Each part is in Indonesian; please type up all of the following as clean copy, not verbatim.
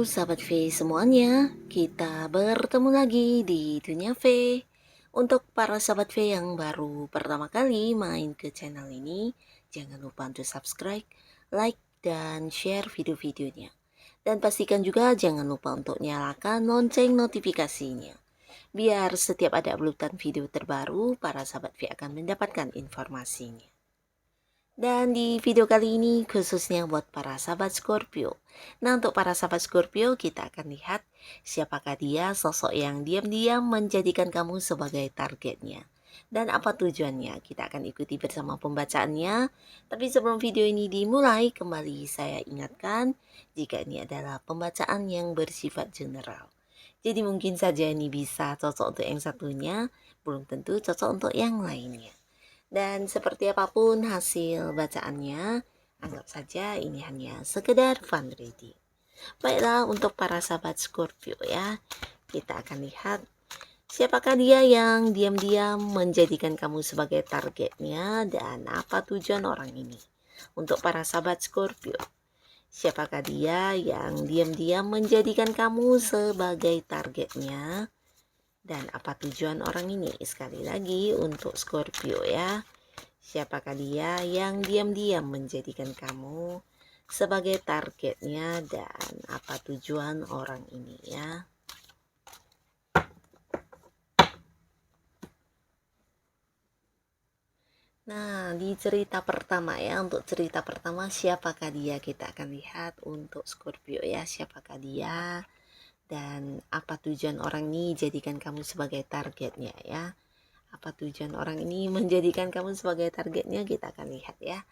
sahabat V semuanya, kita bertemu lagi di Dunia V. Untuk para sahabat V yang baru pertama kali main ke channel ini, jangan lupa untuk subscribe, like, dan share video-videonya. Dan pastikan juga jangan lupa untuk nyalakan lonceng notifikasinya. Biar setiap ada uploadan video terbaru, para sahabat V akan mendapatkan informasinya. Dan di video kali ini khususnya buat para sahabat Scorpio. Nah, untuk para sahabat Scorpio kita akan lihat siapakah dia sosok yang diam-diam menjadikan kamu sebagai targetnya. Dan apa tujuannya? Kita akan ikuti bersama pembacaannya. Tapi sebelum video ini dimulai, kembali saya ingatkan jika ini adalah pembacaan yang bersifat general. Jadi mungkin saja ini bisa cocok untuk yang satunya, belum tentu cocok untuk yang lainnya. Dan seperti apapun hasil bacaannya, anggap saja ini hanya sekedar fun reading. Baiklah, untuk para sahabat Scorpio ya, kita akan lihat siapakah dia yang diam-diam menjadikan kamu sebagai targetnya dan apa tujuan orang ini. Untuk para sahabat Scorpio, siapakah dia yang diam-diam menjadikan kamu sebagai targetnya dan apa tujuan orang ini? Sekali lagi untuk Scorpio ya. Siapakah dia yang diam-diam menjadikan kamu sebagai targetnya dan apa tujuan orang ini ya? Nah, di cerita pertama ya, untuk cerita pertama siapakah dia kita akan lihat untuk Scorpio ya, siapakah dia dan apa tujuan orang ini jadikan kamu sebagai targetnya ya. Apa tujuan orang ini menjadikan kamu sebagai targetnya, kita akan lihat ya.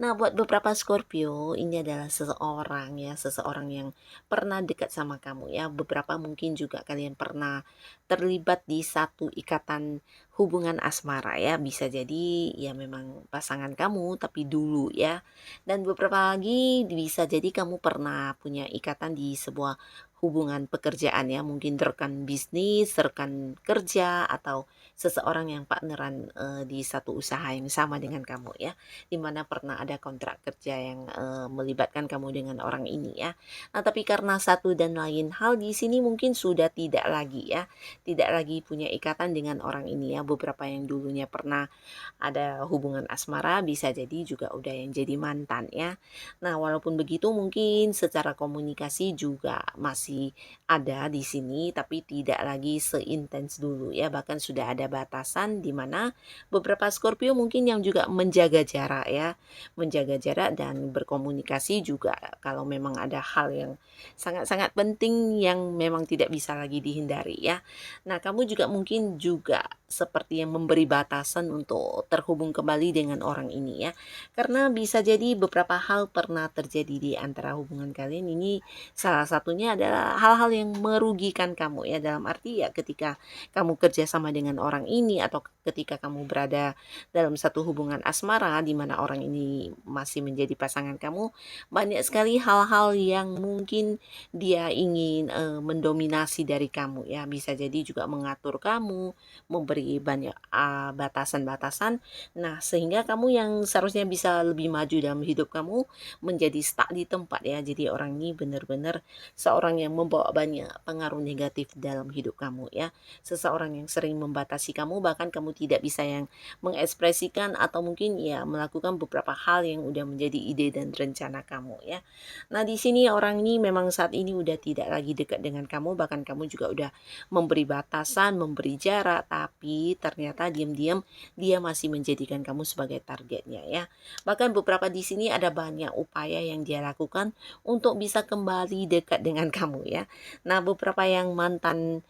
Nah, buat beberapa Scorpio, ini adalah seseorang yang pernah dekat sama kamu ya. Beberapa mungkin juga kalian pernah terlibat di satu ikatan hubungan asmara ya. Bisa jadi ya memang pasangan kamu tapi dulu ya. Dan beberapa lagi bisa jadi kamu pernah punya ikatan di sebuah hubungan pekerjaan ya, mungkin rekan bisnis, rekan kerja, atau seseorang yang partneran di satu usaha yang sama dengan kamu ya, dimana pernah ada kontrak kerja yang melibatkan kamu dengan orang ini ya. Nah, tapi karena satu dan lain hal di sini mungkin sudah tidak lagi ya, tidak lagi punya ikatan dengan orang ini ya. Beberapa yang dulunya pernah ada hubungan asmara bisa jadi juga udah yang jadi mantan ya. Nah, walaupun begitu mungkin secara komunikasi juga masih ada di sini tapi tidak lagi seintens dulu ya. Bahkan sudah ada batasan di mana beberapa Scorpio mungkin yang juga menjaga jarak ya. Menjaga jarak dan berkomunikasi juga kalau memang ada hal yang sangat-sangat penting yang memang tidak bisa lagi dihindari ya. Nah, kamu juga mungkin juga seperti yang memberi batasan untuk terhubung kembali dengan orang ini ya. Karena bisa jadi beberapa hal pernah terjadi di antara hubungan kalian ini, salah satunya adalah hal-hal yang merugikan kamu ya, dalam arti ya ketika kamu kerja sama dengan orang ini atau ketika kamu berada dalam satu hubungan asmara di mana orang ini masih menjadi pasangan kamu, banyak sekali hal-hal yang mungkin dia ingin mendominasi dari kamu ya. Bisa jadi juga mengatur kamu, memberi banyak batasan-batasan. Nah, sehingga kamu yang seharusnya bisa lebih maju dalam hidup kamu menjadi stuck di tempat ya. Jadi orang ini benar-benar seorang yang membawa banyak pengaruh negatif dalam hidup kamu ya. Seseorang yang sering membatasi kamu, bahkan kamu tidak bisa yang mengekspresikan atau mungkin ya melakukan beberapa hal yang udah menjadi ide dan rencana kamu ya. Nah, di sini orang ini memang saat ini udah tidak lagi dekat dengan kamu, bahkan kamu juga udah memberi batasan, memberi jarak, tapi ternyata diam-diam dia masih menjadikan kamu sebagai targetnya ya. Bahkan beberapa di sini ada banyak upaya yang dia lakukan untuk bisa kembali dekat dengan kamu ya. Nah, beberapa yang mantan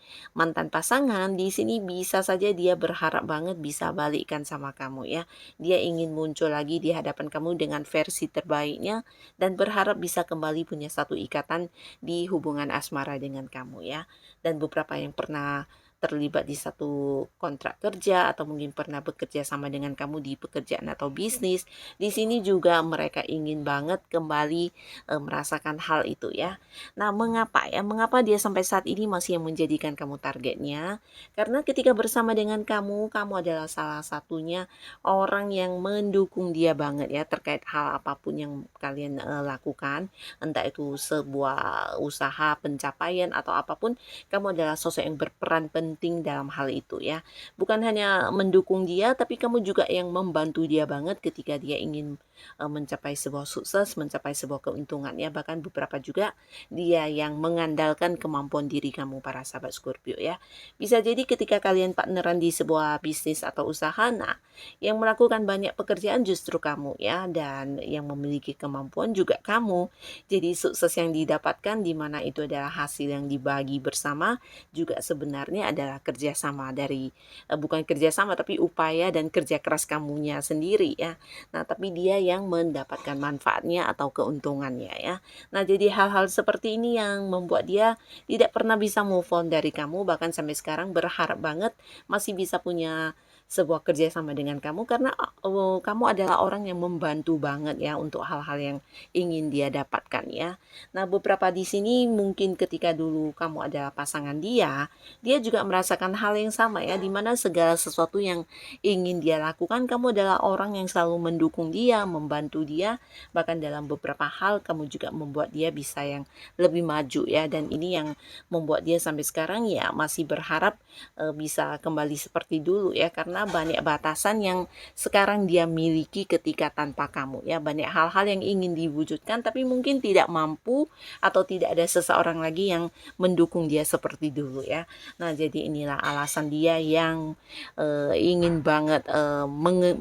pasangan di sini bisa saja dia berharap banget bisa balikkan sama kamu ya. Dia ingin muncul lagi di hadapan kamu dengan versi terbaiknya dan berharap bisa kembali punya satu ikatan di hubungan asmara dengan kamu ya. Dan beberapa yang pernah terlibat di satu kontrak kerja atau mungkin pernah bekerja sama dengan kamu di pekerjaan atau bisnis. Di sini juga mereka ingin banget kembali merasakan hal itu ya. Nah, mengapa ya? Mengapa dia sampai saat ini masih yang menjadikan kamu targetnya? Karena ketika bersama dengan kamu, kamu adalah salah satunya orang yang mendukung dia banget ya terkait hal apapun yang kalian lakukan, entah itu sebuah usaha, pencapaian atau apapun, kamu adalah sosok yang berperan penting dalam hal itu ya. Bukan hanya mendukung dia, tapi kamu juga yang membantu dia banget ketika dia ingin mencapai sebuah sukses, mencapai sebuah keuntungan ya. Bahkan beberapa juga dia yang mengandalkan kemampuan diri kamu para sahabat Scorpio ya. Bisa jadi ketika kalian partneran di sebuah bisnis atau usaha, nah yang melakukan banyak pekerjaan justru kamu ya, dan yang memiliki kemampuan juga kamu. Jadi sukses yang didapatkan di mana itu adalah hasil yang dibagi bersama juga sebenarnya adalah kerjasama dari bukan kerjasama tapi upaya dan kerja keras kamunya sendiri ya. Nah, tapi dia yang mendapatkan manfaatnya atau keuntungannya ya. Nah, jadi hal-hal seperti ini yang membuat dia tidak pernah bisa move on dari kamu, bahkan sampai sekarang berharap banget masih bisa punya sebuah kerjasama dengan kamu karena kamu adalah orang yang membantu banget ya untuk hal-hal yang ingin dia dapatkan ya. Nah, beberapa di sini mungkin ketika dulu kamu adalah pasangan dia, dia juga merasakan hal yang sama ya, dimana segala sesuatu yang ingin dia lakukan, kamu adalah orang yang selalu mendukung dia, membantu dia, bahkan dalam beberapa hal kamu juga membuat dia bisa yang lebih maju ya, dan ini yang membuat dia sampai sekarang ya masih berharap bisa kembali seperti dulu ya, karena banyak batasan yang sekarang dia miliki ketika tanpa kamu ya, banyak hal-hal yang ingin diwujudkan tapi mungkin tidak mampu atau tidak ada seseorang lagi yang mendukung dia seperti dulu ya. Nah, jadi inilah alasan dia yang ingin banget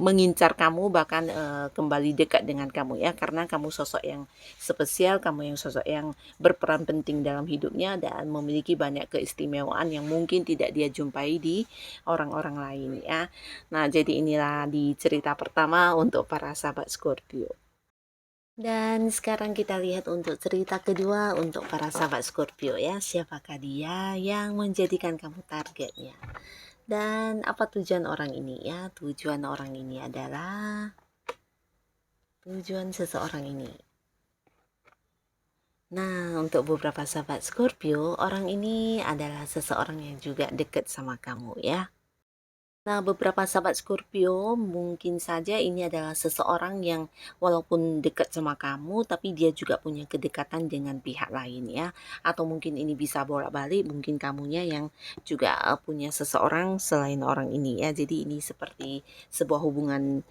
mengincar kamu, bahkan kembali dekat dengan kamu ya, karena kamu sosok yang spesial, kamu yang sosok yang berperan penting dalam hidupnya dan memiliki banyak keistimewaan yang mungkin tidak dia jumpai di orang-orang lain ya. Nah, jadi inilah di cerita pertama untuk para sahabat Scorpio. Dan sekarang kita lihat untuk cerita kedua untuk para sahabat Scorpio ya. Siapakah dia yang menjadikan kamu targetnya? Dan apa tujuan orang ini ya? Tujuan orang ini adalah tujuan seseorang ini. Nah, untuk beberapa sahabat Scorpio, orang ini adalah seseorang yang juga dekat sama kamu ya. Nah, beberapa sahabat Scorpio mungkin saja ini adalah seseorang yang walaupun dekat sama kamu, tapi dia juga punya kedekatan dengan pihak lain ya. Atau mungkin ini bisa bolak-balik, mungkin kamunya yang juga punya seseorang selain orang ini ya. Jadi ini seperti sebuah hubungan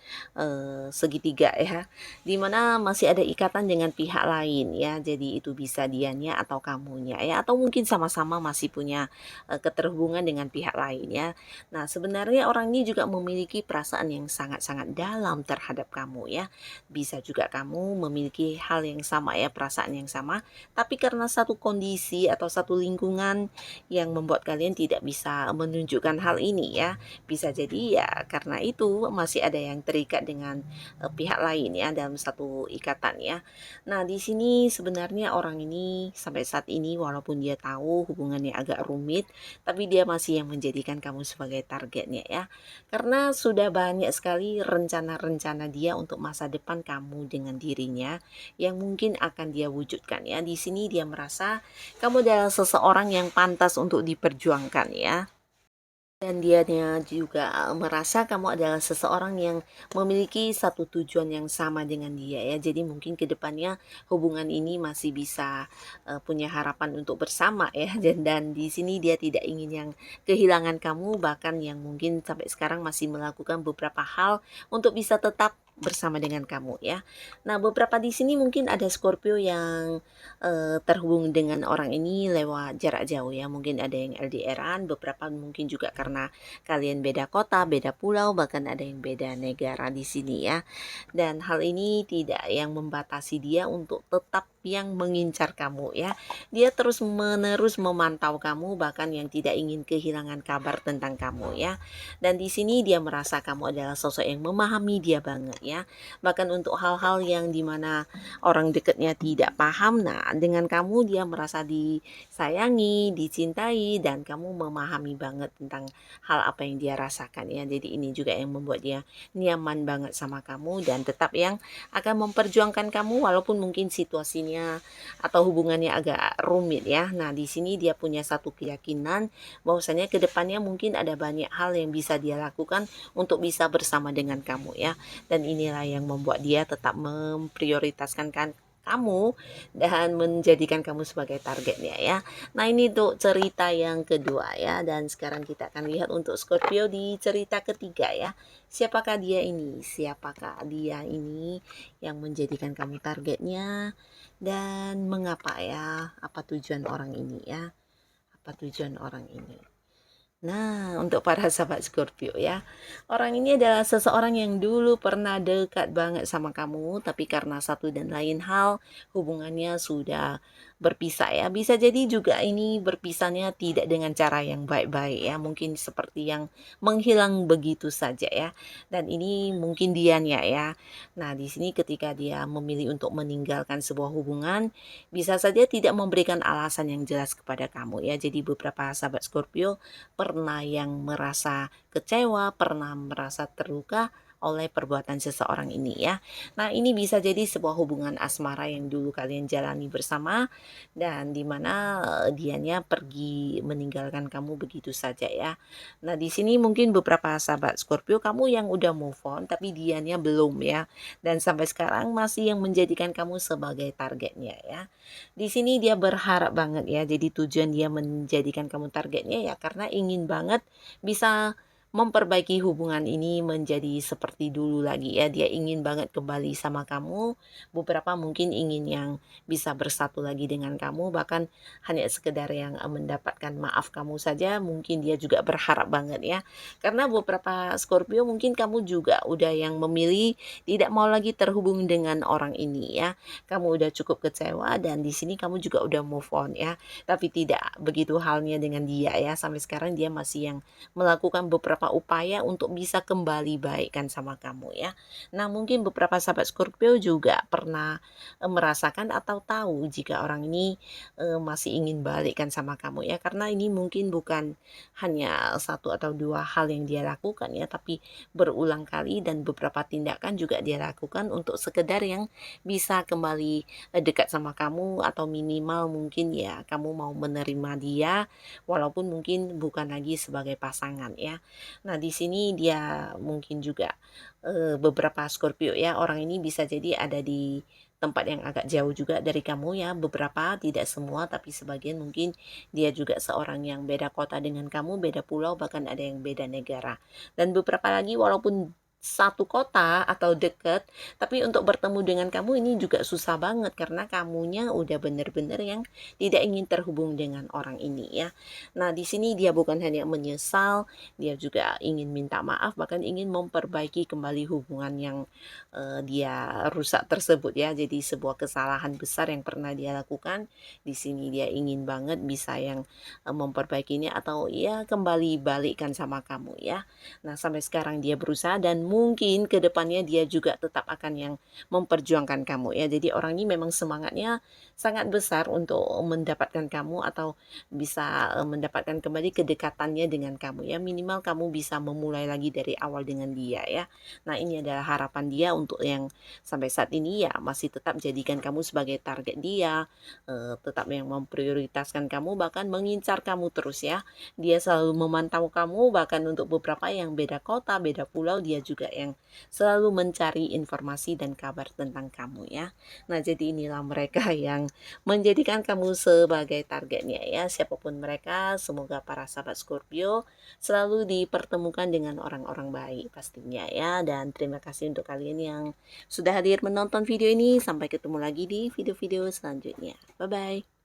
segitiga ya, dimana masih ada ikatan dengan pihak lain ya. Jadi itu bisa dianya atau kamunya ya, atau mungkin sama-sama masih punya keterhubungan dengan pihak lain ya. Nah, sebenarnya orang ini juga memiliki perasaan yang sangat-sangat dalam terhadap kamu ya. Bisa juga kamu memiliki hal yang sama ya, perasaan yang sama, tapi karena satu kondisi atau satu lingkungan yang membuat kalian tidak bisa menunjukkan hal ini ya. Bisa jadi ya karena itu masih ada yang terikat dengan pihak lain ya dalam satu ikatan ya. Nah, di sini sebenarnya orang ini sampai saat ini walaupun dia tahu hubungannya agak rumit, tapi dia masih yang menjadikan kamu sebagai targetnya ya. Karena sudah banyak sekali rencana-rencana dia untuk masa depan kamu dengan dirinya yang mungkin akan dia wujudkan ya. Di sini dia merasa kamu adalah seseorang yang pantas untuk diperjuangkan ya. Dan dianya juga merasa kamu adalah seseorang yang memiliki satu tujuan yang sama dengan dia ya. Jadi mungkin ke depannya hubungan ini masih bisa punya harapan untuk bersama ya. Dan di sini dia tidak ingin yang kehilangan kamu, bahkan yang mungkin sampai sekarang masih melakukan beberapa hal untuk bisa tetap bersama dengan kamu ya. Nah, beberapa di sini mungkin ada Scorpio yang terhubung dengan orang ini lewat jarak jauh ya. Mungkin ada yang LDRan, beberapa mungkin juga karena kalian beda kota, beda pulau, bahkan ada yang beda negara di sini ya. Dan hal ini tidak yang membatasi dia untuk tetap tapi yang mengincar kamu ya. Dia terus menerus memantau kamu, bahkan yang tidak ingin kehilangan kabar tentang kamu ya. Dan di sini dia merasa kamu adalah sosok yang memahami dia banget ya. Bahkan untuk hal-hal yang dimana orang dekatnya tidak paham, nah dengan kamu dia merasa disayangi, dicintai, dan kamu memahami banget tentang hal apa yang dia rasakan ya. Jadi ini juga yang membuat dia nyaman banget sama kamu dan tetap yang akan memperjuangkan kamu walaupun mungkin situasinya atau hubungannya agak rumit ya. Nah, di sini dia punya satu keyakinan bahwasanya ke depannya mungkin ada banyak hal yang bisa dia lakukan untuk bisa bersama dengan kamu ya. Dan inilah yang membuat dia tetap memprioritaskan kamu dan menjadikan kamu sebagai targetnya ya. Nah, ini tuh cerita yang kedua ya, dan sekarang kita akan lihat untuk Scorpio di cerita ketiga ya. Siapakah dia ini? Siapakah dia ini yang menjadikan kamu targetnya dan mengapa ya? Apa tujuan orang ini ya? Apa tujuan orang ini? Nah, untuk para sahabat Scorpio ya, orang ini adalah seseorang yang dulu pernah dekat banget sama kamu, tapi karena satu dan lain hal, hubungannya sudah berpisah ya. Bisa jadi juga ini berpisahnya tidak dengan cara yang baik-baik ya, mungkin seperti yang menghilang begitu saja ya. Dan ini mungkin dianya ya. Nah, di sini ketika dia memilih untuk meninggalkan sebuah hubungan, bisa saja tidak memberikan alasan yang jelas kepada kamu ya. Jadi beberapa sahabat Scorpio pernah yang merasa kecewa, pernah merasa terluka oleh perbuatan seseorang ini ya. Nah, ini bisa jadi sebuah hubungan asmara yang dulu kalian jalani bersama dan dimana dianya pergi meninggalkan kamu begitu saja ya. Nah, di sini mungkin beberapa sahabat Scorpio kamu yang udah move on tapi dianya belum ya. Dan sampai sekarang masih yang menjadikan kamu sebagai targetnya ya. Di sini dia berharap banget ya, jadi tujuan dia menjadikan kamu targetnya ya karena ingin banget bisa memperbaiki hubungan ini menjadi seperti dulu lagi ya. Dia ingin banget kembali sama kamu. Beberapa mungkin ingin yang bisa bersatu lagi dengan kamu, bahkan hanya sekedar yang mendapatkan maaf kamu saja. Mungkin dia juga berharap banget ya. Karena beberapa Scorpio mungkin kamu juga udah yang memilih tidak mau lagi terhubung dengan orang ini ya. Kamu udah cukup kecewa dan di sini kamu juga udah move on ya. Tapi tidak begitu halnya dengan dia ya. Sampai sekarang dia masih yang melakukan beberapa upaya untuk bisa kembali baikkan sama kamu ya. Nah, mungkin beberapa sahabat Scorpio juga pernah merasakan atau tahu jika orang ini masih ingin balikkan sama kamu ya. Karena ini mungkin bukan hanya satu atau dua hal yang dia lakukan ya, tapi berulang kali dan beberapa tindakan juga dia lakukan untuk sekedar yang bisa kembali dekat sama kamu atau minimal mungkin ya kamu mau menerima dia walaupun mungkin bukan lagi sebagai pasangan ya. Nah, di sini dia mungkin juga beberapa Scorpio ya, orang ini bisa jadi ada di tempat yang agak jauh juga dari kamu ya, beberapa tidak semua tapi sebagian mungkin dia juga seorang yang beda kota dengan kamu, beda pulau, bahkan ada yang beda negara. Dan beberapa lagi walaupun satu kota atau deket, tapi untuk bertemu dengan kamu ini juga susah banget karena kamunya udah bener-bener yang tidak ingin terhubung dengan orang ini ya. Nah, di sini dia bukan hanya menyesal, dia juga ingin minta maaf, bahkan ingin memperbaiki kembali hubungan yang dia rusak tersebut ya. Jadi sebuah kesalahan besar yang pernah dia lakukan. Di sini dia ingin banget bisa yang memperbaikinya atau ya kembali balikkan sama kamu ya. Nah, sampai sekarang dia berusaha dan mungkin kedepannya dia juga tetap akan yang memperjuangkan kamu ya. Jadi orang ini memang semangatnya sangat besar untuk mendapatkan kamu atau bisa mendapatkan kembali kedekatannya dengan kamu ya. Minimal kamu bisa memulai lagi dari awal dengan dia ya. Nah, ini adalah harapan dia untuk yang sampai saat ini ya masih tetap jadikan kamu sebagai target dia, tetap yang memprioritaskan kamu bahkan mengincar kamu terus ya. Dia selalu memantau kamu bahkan untuk beberapa yang beda kota, beda pulau dia juga yang selalu mencari informasi dan kabar tentang kamu ya. Nah, jadi inilah mereka yang menjadikan kamu sebagai targetnya ya. Siapapun mereka, semoga para sahabat Scorpio selalu dipertemukan dengan orang-orang baik pastinya ya. Dan terima kasih untuk kalian yang sudah hadir menonton video ini. Sampai ketemu lagi di video-video selanjutnya. Bye-bye.